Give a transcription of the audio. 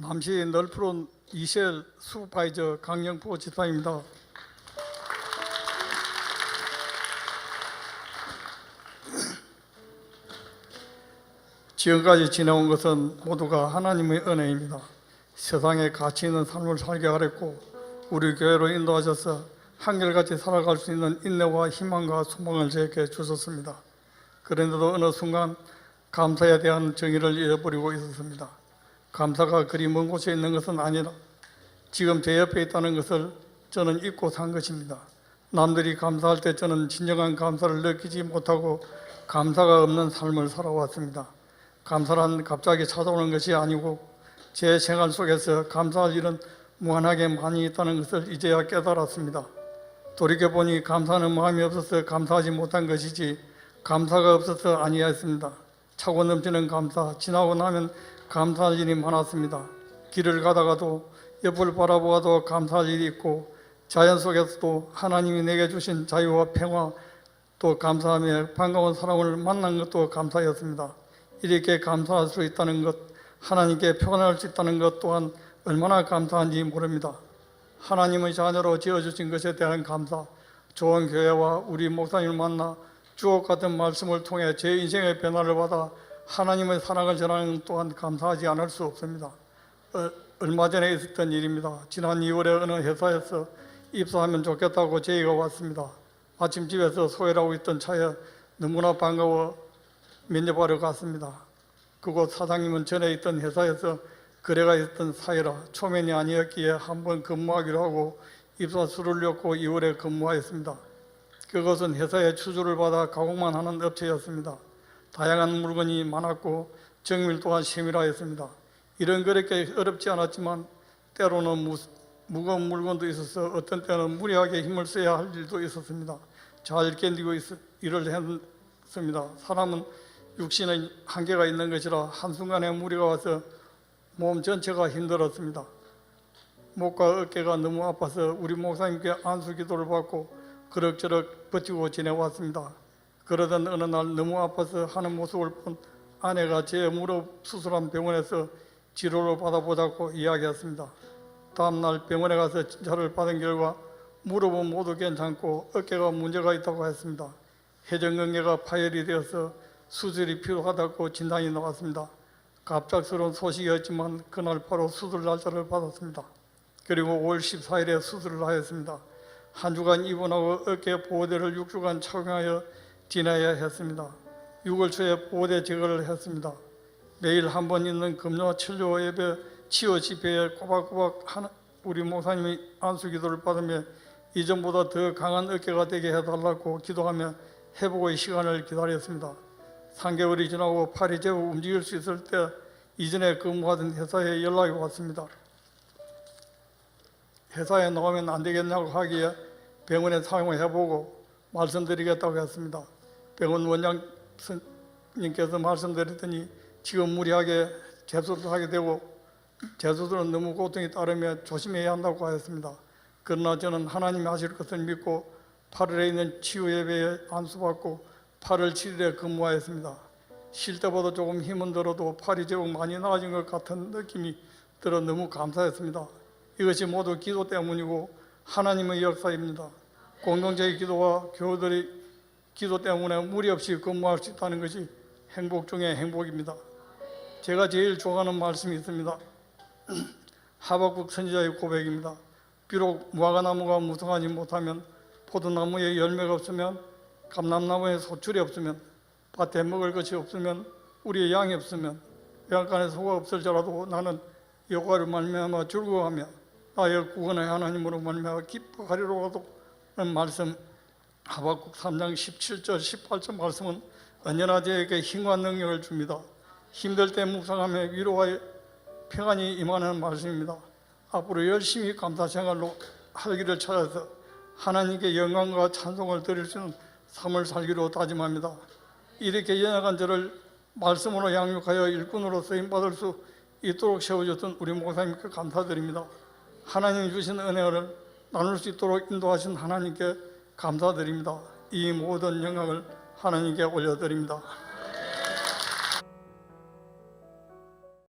남시 널프론 이셀 슈퍼바이저 강영포 지사입니다. 지금까지 지내온 것은 모두가 하나님의 은혜입니다. 세상에 가치 있는 삶을 살게 하랬고 우리 교회로 인도하셔서 한결같이 살아갈 수 있는 인내와 희망과 소망을 저에게 주셨습니다. 그런데도 어느 순간 감사에 대한 정의를 잃어버리고 있었습니다. 감사가 그리 먼 곳에 있는 것은 아니라 지금 제 옆에 있다는 것을 저는 잊고 산 것입니다. 남들이 감사할 때 저는 진정한 감사를 느끼지 못하고 감사가 없는 삶을 살아왔습니다. 감사란 갑자기 찾아오는 것이 아니고 제 생활 속에서 감사할 일은 무한하게 많이 있다는 것을 이제야 깨달았습니다. 돌이켜보니 감사하는 마음이 없어서 감사하지 못한 것이지 감사가 없어서 아니었습니다. 차고 넘치는 감사, 지나고 나면 감사할 일이 많았습니다. 길을 가다가도 옆을 바라보아도 감사할 일이 있고 자연 속에서도 하나님이 내게 주신 자유와 평화 또 감사하며 반가운 사람을 만난 것도 감사였습니다. 이렇게 감사할 수 있다는 것, 하나님께 표현할 수 있다는 것 또한 얼마나 감사한지 모릅니다. 하나님의 자녀로 지어주신 것에 대한 감사, 좋은 교회와 우리 목사님을 만나 주옥 같은 말씀을 통해 제 인생의 변화를 받아 하나님의 사랑을 전하는 것 또한 감사하지 않을 수 없습니다. 얼마 전에 있었던 일입니다. 지난 2월에 어느 회사에서 입사하면 좋겠다고 제의가 왔습니다. 아침 집에서 소일하고 있던 차에 너무나 반가워 면접하러 갔습니다. 그곳 사장님은 전에 있던 회사에서 거래가 있었던 사이라 초면이 아니었기에 한번 근무하기로 하고 입사서를 냈고 2월에 근무하였습니다. 그것은 회사의 추주를 받아 가공만 하는 업체였습니다. 다양한 물건이 많았고 정밀 또한 세밀하였습니다. 일은 그렇게 어렵지 않았지만 때로는 무거운 물건도 있어서 어떤 때는 무리하게 힘을 써야 할 일도 있었습니다. 잘 견디고 일을 했습니다. 사람은 육신의 한계가 있는 것이라 한순간에 무리가 와서 몸 전체가 힘들었습니다. 목과 어깨가 너무 아파서 우리 목사님께 안수 기도를 받고 그럭저럭 버티고 지내왔습니다. 그러던 어느 날 너무 아파서 하는 모습을 본 아내가 제 무릎 수술한 병원에서 치료를 받아보자고 이야기했습니다. 다음 날 병원에 가서 진찰을 받은 결과 무릎은 모두 괜찮고 어깨가 문제가 있다고 했습니다. 회전근개가 파열이 되어서 수술이 필요하다고 진단이 나왔습니다. 갑작스러운 소식이었지만 그날 바로 수술 날짜를 받았습니다. 그리고 5월 14일에 수술을 하였습니다. 한 주간 입원하고 어깨 보호대를 6주간 착용하여 지내야 했습니다. 6월 초에 보호대 제거를 했습니다. 매일 한 번 있는 금요 천조 예배 치유 집회에 꼬박꼬박 우리 목사님이 안수 기도를 받으며 이전보다 더 강한 어깨가 되게 해달라고 기도하며 회복의 시간을 기다렸습니다. 3개월이 지나고 팔이 제법 움직일 수 있을 때 이전에 근무하던 회사에 연락이 왔습니다. 회사에 나오면 안 되겠냐고 하기에 병원에 사용을 해보고 말씀드리겠다고 했습니다. 병원 원장님께서 말씀드렸더니 지금 무리하게 재수술을 하게 되고 재수술은 너무 고통이 따르며 조심해야 한다고 하였습니다. 그러나 저는 하나님이 하실 것을 믿고 8월에 있는 치유 예배에 안수받고 8월 7일에 근무하였습니다. 쉴 때보다 조금 힘은 들어도 팔이 제법 많이 나아진 것 같은 느낌이 들어 너무 감사했습니다. 이것이 모두 기도 때문이고 하나님의 역사입니다. 공동체의 기도와 교우들의 기도 때문에 무리 없이 근무할 수 있다는 것이 행복 중의 행복입니다. 제가 제일 좋아하는 말씀이 있습니다. 하박국 선지자의 고백입니다. 비록 무화과나무가 무성하지 못하면 포도나무에 열매가 없으면 감람나무에 소출이 없으면 밭에 먹을 것이 없으면 우리의 양이 없으면 외양간에 소가 없을지라도 나는 여호와를 말미암아 즐거워하며 나의 구원의 하나님으로 말미암아 기뻐하리로라도 하는 말씀, 하박국 3장 17절 18절 말씀은 언제나 저에게 힘과 능력을 줍니다. 힘들 때 묵상하며 위로와 평안이 임하는 말씀입니다. 앞으로 열심히 감사 생활로 할 길을 찾아서 하나님께 영광과 찬송을 드릴 수 있는 삶을 살기로 다짐합니다. 이렇게 연약한 저를 말씀으로 양육하여 일꾼으로 쓰임받을 수 있도록 세워주셨던 우리 목사님께 감사드립니다. 하나님이 주신 은혜를 나눌 수 있도록 인도하신 하나님께 감사드립니다. 이 모든 영광을 하나님께 올려드립니다.